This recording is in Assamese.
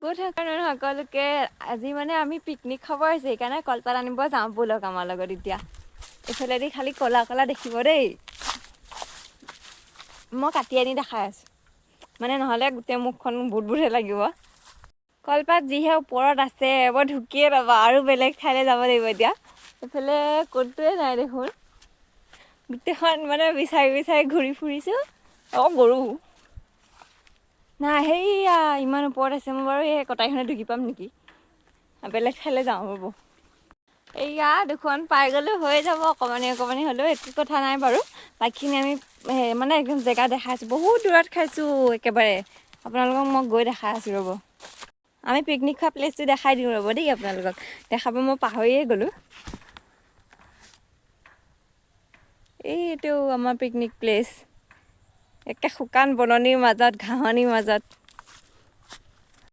গুড আফটাৰনুন সকলোকে। আজি মানে আমি পিকনিক খাব আহিছোঁ, সেইকাৰণে কলপাত আনিব যাওঁ ব'লক আমাৰ লগত। এতিয়া এইফালেদি খালি ক'লা ক'লা দেখিব দেই, মই কাটি আনি দেখাই আছোঁ, মানে নহ'লে গোটেই মুখখন বুট বুটহে লাগিব। কলপাত যিহে ওপৰত আছে বৰ ঢুকিয়ে পাবা, আৰু বেলেগ ঠাইলৈ যাব লাগিব এতিয়া। এইফালে ক'তোৱে নাই দেখোন, গোটেইখন মানে বিচাৰি বিচাৰি ঘূৰি ফুৰিছোঁ। অঁ গৰু নাই, সেইয়া ইমান ওপৰত আছে। মই বাৰু এই কটাৰীখনে ঢুকি পাম নেকি, বেলেগ ঠাইলৈ যাওঁ ৰ'ব। এইয়া দুখন পাই গ'লোঁ, হৈ যাব অকণমানি অকণমানি হ'লেও একো কথা নাই বাৰু। বাকীখিনি আমি মানে একদম জেগা দেখাইছোঁ, বহুত দূৰত খাইছোঁ একেবাৰে। আপোনালোকক মই গৈ দেখাই আছোঁ ৰ'ব। আমি পিকনিক খোৱা প্লেচটো দেখাই দিওঁ ৰ'ব দেই আপোনালোকক, দেখাব মই পাহৰিয়ে গ'লোঁ। এইটো আমাৰ পিকনিক প্লেচ, একে শুকান বননিৰ মাজত, ঘাঁহনিৰ মাজত।